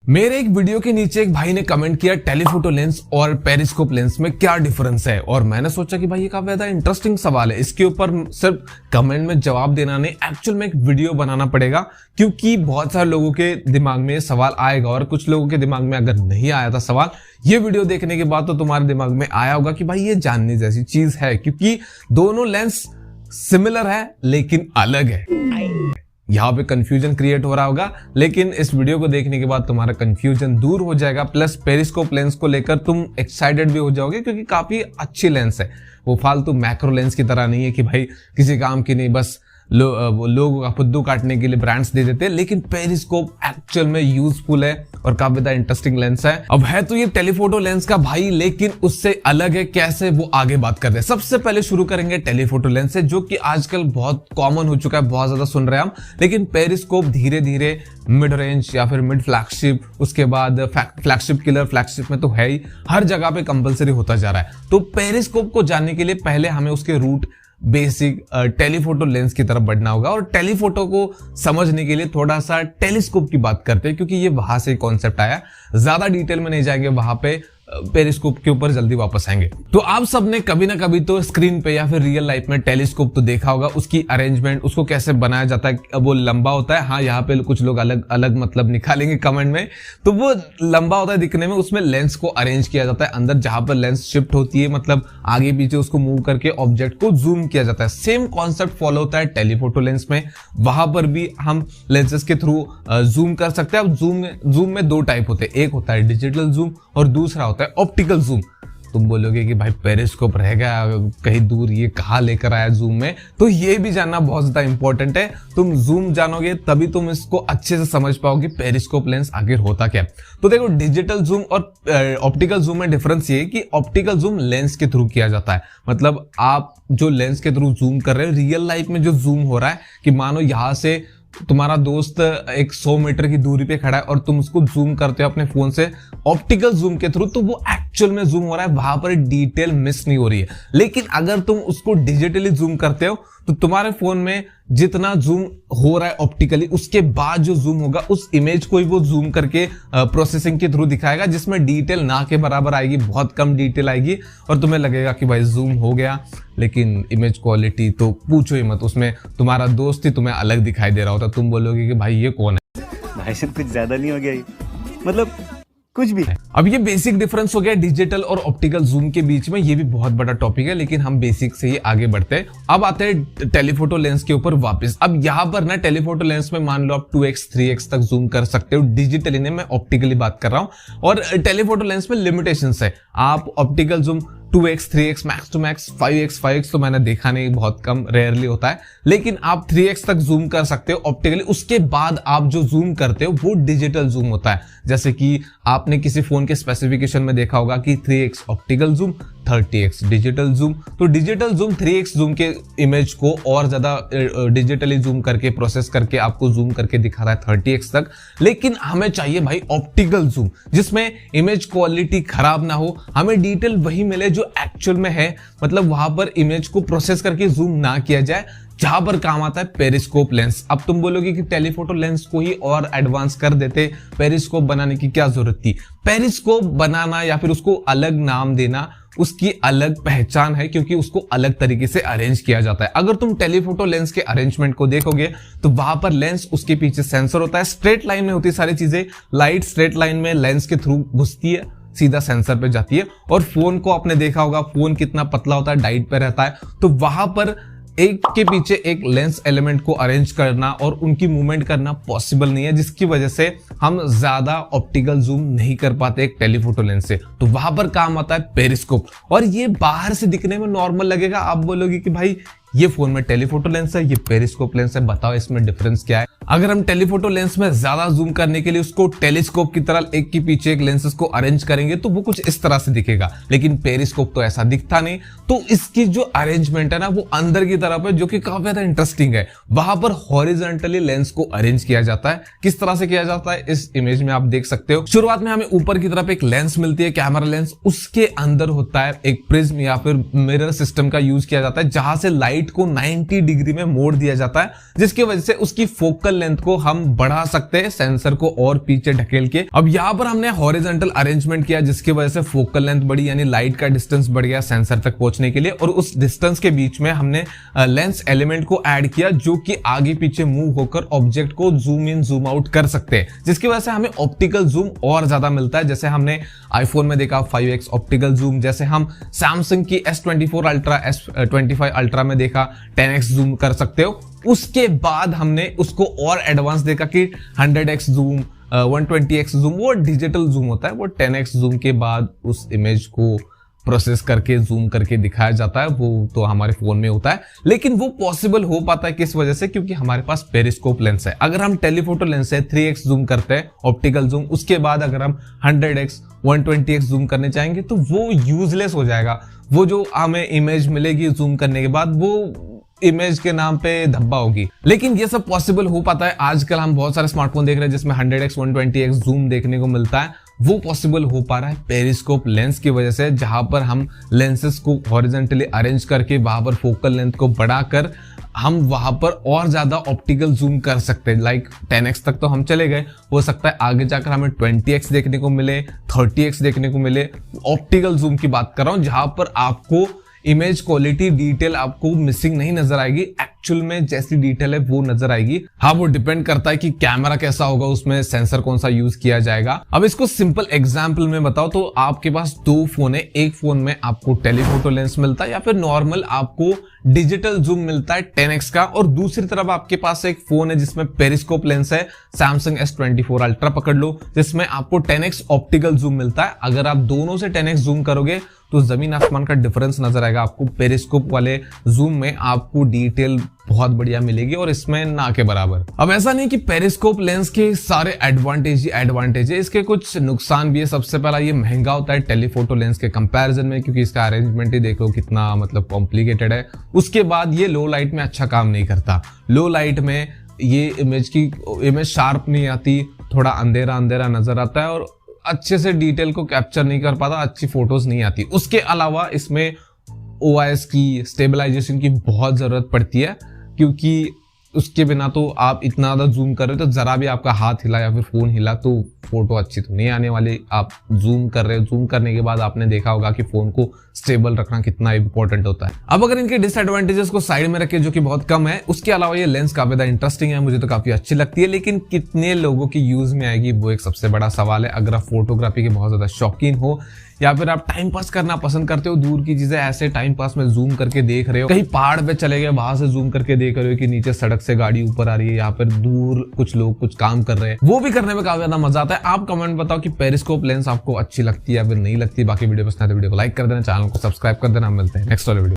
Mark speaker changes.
Speaker 1: मेरे एक वीडियो के नीचे एक भाई ने कमेंट किया टेलीफोटो लेंस और पेरिस्कोप लेंस में क्या डिफरेंस है। और मैंने सोचा कि भाई ये काफी ज्यादा इंटरेस्टिंग सवाल है, इसके ऊपर सिर्फ कमेंट में जवाब देना नहीं, एक्चुअल में एक वीडियो बनाना पड़ेगा, क्योंकि बहुत सारे लोगों के दिमाग में ये सवाल आएगा और कुछ लोगों के दिमाग में अगर नहीं आया था सवाल, ये वीडियो देखने के बाद तो तुम्हारे दिमाग में आया होगा कि भाई ये जानने जैसी चीज है, क्योंकि दोनों लेंस सिमिलर है लेकिन अलग है। यहाँ पे कंफ्यूजन क्रिएट हो रहा होगा, लेकिन इस वीडियो को देखने के बाद तुम्हारा कंफ्यूजन दूर हो जाएगा। प्लस पेरिस्कोप लेंस को लेकर तुम एक्साइटेड भी हो जाओगे, क्योंकि काफी अच्छी लेंस है। वो फालतू मैक्रो लेंस की तरह नहीं है कि भाई किसी काम की नहीं, बस लोगों का फुद्दू काटने के लिए ब्रांड्स दे देते हैं। लेकिन पेरिस्कोप एक्चुअल में यूजफुल है और काफी ज्यादा इंटरेस्टिंग लेंस है। अब है तो ये टेलीफोटो लेंस का भाई, लेकिन उससे अलग है। कैसे, वो आगे बात करते हैं। सबसे पहले शुरू करेंगे टेलीफोटो लेंस से, जो कि आजकल बहुत कॉमन हो चुका है, बहुत ज्यादा सुन रहे हैं हम। लेकिन पेरिस्कोप धीरे धीरे मिड रेंज या फिर मिड फ्लैगशिप, उसके बाद फ्लैगशिप किलर, फ्लैगशिप में तो है ही, हर जगह पे कंपलसरी होता जा रहा है। तो पेरिस्कोप को जानने के लिए पहले हमें उसके रूट बेसिक टेलीफोटो लेंस की तरफ बढ़ना होगा। और टेलीफोटो को समझने के लिए थोड़ा सा टेलीस्कोप की बात करते हैं, क्योंकि ये वहां से कॉन्सेप्ट आया। ज्यादा डिटेल में नहीं जाएंगे वहां पे, पेरिस्कोप के ऊपर जल्दी वापस आएंगे। तो आप सबने कभी ना कभी तो स्क्रीन पे या फिर रियल लाइफ में टेलीस्कोप तो देखा होगा। उसकी अरेंजमेंट, उसको कैसे बनाया जाता है, वो लंबा होता है। हाँ, यहाँ पे कुछ लोग अलग अलग मतलब निकालेंगे कमेंट में, तो वो लंबा होता है दिखने में। उसमें लेंस को अरेंज किया जाता है अंदर, जहां पर लेंस शिफ्ट होती है, मतलब आगे पीछे उसको मूव करके ऑब्जेक्ट को जूम किया जाता है। सेम कॉन्सेप्ट फॉलो होता है टेलीफोटो लेंस में। वहां पर भी हम लेंसेज के थ्रू जूम कर सकते हैं। अब जूम में दो टाइप होते हैं, एक होता है डिजिटल जूम और दूसरा होता है ऑप्टिकल जूम। तुम बोलोगे कि भाई पेरिस्कोप रहेगा कहीं दूर, ये कहाँ लेकर आया जूम में, तो ये भी जानना बहुत ज्यादा इंपॉर्टेंट है। तुम जूम जानोगे तभी तुम इसको अच्छे से समझ पाओगे पेरिस्कोप लेंस आखिर होता क्या है। तो देखो, डिजिटल जूम और ऑप्टिकल जूम में डिफरेंस ये है कि ऑप्टिकल जूम लेंस के थ्रू किया जाता है। मतलब आप जो लेंस के थ्रू जूम कर रहे हो, रियल लाइफ में जो जूम हो रहा है कि मानो यहां से तुम्हारा दोस्त एक 100 मीटर की दूरी पे खड़ा है और तुम उसको जूम करते हो अपने फोन से ऑप्टिकल जूम के थ्रू, तो वो एक्चुअल में जूम हो रहा है, वहां पर डिटेल मिस नहीं हो रही है। लेकिन अगर तुम उसको डिजिटली जूम करते हो तो तुम्हारे फोन में जितना जूम हो रहा है ऑप्टिकली, उसके बाद जो जूम होगा उस इमेज को ही वो जूम करके प्रोसेसिंग के थ्रू दिखाएगा, जिसमें डिटेल ना के बराबर आएगी, बहुत कम डिटेल आएगी। और तुम्हें लगेगा कि भाई जूम हो गया, लेकिन इमेज क्वालिटी तो पूछो ही मत। उसमें तुम्हारा दोस्त ही तुम्हें अलग दिखाई दे रहा होता, तुम बोलोगे कि भाई ये कौन है।
Speaker 2: भाई साहब कुछ ज्यादा नहीं हो गया, मतलब कुछ भी।
Speaker 1: अब ये बेसिक डिफरेंस हो गया डिजिटल और ऑप्टिकल जूम के बीच में। ये भी बहुत बड़ा टॉपिक है, लेकिन हम बेसिक से ही आगे बढ़ते हैं। अब आते हैं टेलीफोटो लेंस के ऊपर वापस। अब यहाँ पर ना टेलीफोटो लेंस में मान लो आप 2x 3x तक जूम कर सकते हो, डिजिटली नहीं, मैं ऑप्टिकली बात कर रहा हूं। और टेलीफोटो लेंस में लिमिटेशंस है। आप optical zoom 2x 3x max to max 5x तो मैंने देखा नहीं, बहुत कम, रेयरली होता है। लेकिन आप 3x तक जूम कर सकते हो ऑप्टिकली। उसके बाद आप जो जूम करते हो वो डिजिटल जूम होता है। जैसे कि आपने किसी फोन के स्पेसिफिकेशन में देखा होगा कि 3x optical zoom, 30x digital zoom. तो डिजिटल जूम 3x जूम के इमेज को और ज्यादा डिजिटली जूम करके प्रोसेस करके आपको जूम करके दिखा रहा है 30x तक। लेकिन हमें चाहिए भाई ऑप्टिकल जूम, जिसमें इमेज क्वालिटी खराब ना हो, हमें डिटेल वही मिले जो एक्चुअल में है। मतलब वहां पर इमेज को प्रोसेस करके जूम ना किया जाए, जहां पर काम आता है पेरिस्कोप लेंस। अब तुम बोलोगे कि टेलीफोटो लेंस को ही और एडवांस कर देते, पेरिस्कोप बनाने की क्या जरूरत थी। पेरिस्कोप बनाना या फिर उसको अलग नाम देना उसकी अलग पहचान है, क्योंकि उसको अलग तरीके से अरेंज किया जाता है। अगर तुम टेलीफोटो लेंस के अरेंजमेंट को देखोगे तो वहां पर लेंस, उसके पीछे सेंसर होता है, स्ट्रेट लाइन में होती है सारी चीजें। लाइट स्ट्रेट लाइन में लेंस के थ्रू घुसती है, सीधा सेंसर पे जाती है। और फोन को आपने देखा होगा, फोन कितना पतला होता है, डाइट पे रहता है। तो वहां पर एक के पीछे एक लेंस एलिमेंट को अरेंज करना और उनकी मूवमेंट करना पॉसिबल नहीं है, जिसकी वजह से हम ज्यादा ऑप्टिकल जूम नहीं कर पाते एक टेलीफोटो लेंस से। तो वहां पर काम आता है पेरिस्कोप। और ये बाहर से दिखने में नॉर्मल लगेगा, आप बोलोगे कि भाई ये फोन में टेलीफोटो लेंस है, ये पेरिस्कोप लेंस है, बताओ इसमें डिफरेंस क्या है। अगर हम टेलीफोटो लेंस में ज्यादा जूम करने के लिए उसको टेलीस्कोप की तरह एक के पीछे एक लेंसेस को अरेंज करेंगे तो वो कुछ इस तरह से दिखेगा। लेकिन पेरिस्कोप तो ऐसा दिखता नहीं। तो इसकी जो अरेंजमेंट है ना, वो अंदर की तरफ है, जो कि काफी ज्यादा इंटरेस्टिंग है। वहां पर हॉरिजॉन्टली लेंस को अरेंज किया जाता है। किस तरह से किया जाता है इस इमेज में आप देख सकते हो। शुरुआत में हमें ऊपर की तरफ एक लेंस मिलती है, कैमरा लेंस। उसके अंदर होता है एक प्रिज्म या फिर मिरर सिस्टम का यूज किया जाता है, जहां से लाइट को 90 डिग्री में मोड़ दिया जाता है, जिसकी वजह से उसकी फोकल लेंथ को हम बढ़ा सकते हैं सेंसर को और पीछे ढकेल के। अब यहाँ पर हमने हॉरिजॉन्टल अरेंजमेंट किया जिसकी वजह से फोकल लेंथ बढ़ी, यानी लाइट का डिस्टेंस बढ़ गया सेंसर तक पहुंचने के लिए, और उस डिस्टेंस के बीच में हमने लेंस एलिमेंट को ऐड किया जो कि आगे पीछे मूव होकर ऑब्जेक्ट को जूम इन जूम आउट कर सकते हैं, जिसकी वजह से हमें ऑप्टिकल जूम और ज्यादा मिलता है। जैसे हमने आईफोन में देखा 5x ऑप्टिकल जूम, जैसे हम सैमसंग की S24 अल्ट्रा S25 अल्ट्रा में देखा 10x जूम कर सकते हो। उसके बाद हमने उसको और एडवांस देखा कि 100x जूम, 120x जूम, वो डिजिटल जूम होता है, वो 10x जूम के बाद उस इमेज को प्रोसेस करके जूम करके दिखाया जाता है, वो तो हमारे फोन में होता है। लेकिन वो पॉसिबल हो पाता है किस वजह से, क्योंकि हमारे पास पेरिस्कोप लेंस है। अगर हम टेलीफोटो लेंस से 3x जूम करते हैं ऑप्टिकल जूम, उसके बाद अगर हम 100x 120x जूम करने चाहेंगे तो वो यूजलेस हो जाएगा। वो जो हमें इमेज मिलेगी जूम करने के बाद वो इमेज के नाम पे धब्बा होगी। लेकिन ये सब पॉसिबल हो पाता है। आजकल हम बहुत सारे स्मार्टफोन देख रहे हैं जिसमें 100x 120x जूम देखने को मिलता है। वो पॉसिबल हो पा रहा है पेरिस्कोप लेंस की वजह से, जहां पर हम लेंसेस को हॉरिजॉन्टली अरेंज करके वहां पर फोकल लेंथ को बढ़ाकर हम वहां पर और ज्यादा ऑप्टिकल जूम कर सकते हैं। लाइक 10x तक तो हम चले गए, हो सकता है आगे जाकर हमें 20x देखने को मिले, 30x देखने को मिले। ऑप्टिकल जूम की बात कर रहा हूं जहां पर आपको इमेज क्वालिटी डिटेल आपको मिसिंग नहीं नजर आएगी, एक्चुअल में जैसी डिटेल है वो नजर आएगी। हाँ, वो डिपेंड करता है कि कैमरा कैसा होगा, उसमें सेंसर कौन सा यूज किया जाएगा। अब इसको सिंपल एग्जांपल में बताओ तो आपके पास दो फोन है, एक फोन में आपको टेलीफोटो लेंस मिलता है या फिर नॉर्मल आपको डिजिटल जूम मिलता है 10x का, और दूसरी तरफ आपके पास एक फोन है जिसमें पेरिस्कोप लेंस है, सैमसंग S24 अल्ट्रा पकड़ लो, जिसमें आपको 10x ऑप्टिकल जूम मिलता है। अगर आप दोनों से 10x जूम करोगे तो जमीन आसमान का डिफरेंस नजर आएगा आपको। पेरिस्कोप वाले जूम में आपको डिटेल बहुत बढ़िया मिलेगी और इसमें ना के बराबर। अब ऐसा नहीं कि पेरिस्कोप लेंस के सारे एडवांटेज ही एडवांटेज है, इसके कुछ नुकसान भी है। सबसे पहला ये महंगा होता है टेलीफोटो लेंस के कंपैरिजन में, क्योंकि इसका अरेंजमेंट ही देख लो कितना मतलब कॉम्प्लिकेटेड है। उसके बाद ये लो लाइट में अच्छा काम नहीं करता। लो लाइट में ये इमेज शार्प नहीं आती, थोड़ा अंधेरा अंधेरा नजर आता है और अच्छे से डिटेल को कैप्चर नहीं कर पाता, अच्छी फोटोज नहीं आती। उसके अलावा इसमें OIS की स्टेबलाइजेशन की बहुत जरूरत पड़ती है, क्योंकि उसके बिना तो आप इतना ज्यादा जूम कर रहे हो तो जरा भी आपका हाथ हिला या फिर फोन हिला तो फोटो अच्छी तो नहीं आने वाली। आप जूम कर रहे हो, जूम करने के बाद आपने देखा होगा कि फोन को स्टेबल रखना कितना इंपॉर्टेंट होता है। अब अगर इनके डिसएडवांटेजेस को साइड में रखे, जो कि बहुत कम है, उसके अलावा ये लेंस काफी ज्यादा इंटरेस्टिंग है, मुझे तो काफी अच्छी लगती है। लेकिन कितने लोगों की यूज में आएगी वो एक सबसे बड़ा सवाल है। अगर आप फोटोग्राफी के बहुत ज्यादा शौकीन हो या फिर आप टाइम पास करना पसंद करते हो, दूर की चीजें ऐसे टाइम पास में जूम करके देख रहे हो, कहीं पहाड़ पे चले गए वहां से जूम करके देख रहे हो कि नीचे सड़क से गाड़ी ऊपर आ रही है, यहाँ पर दूर कुछ लोग कुछ काम कर रहे हैं, वो भी करने में काफी ज्यादा मजा आता है। आप कमेंट बताओ कि पेरिस्कोप लेंस आपको अच्छी लगती है या फिर नहीं लगती। बाकी वीडियो पसंद है तो वीडियो को लाइक कर देना, चैनल को सब्सक्राइब कर देना। मिलते हैं नेक्स्ट वाले वीडियो।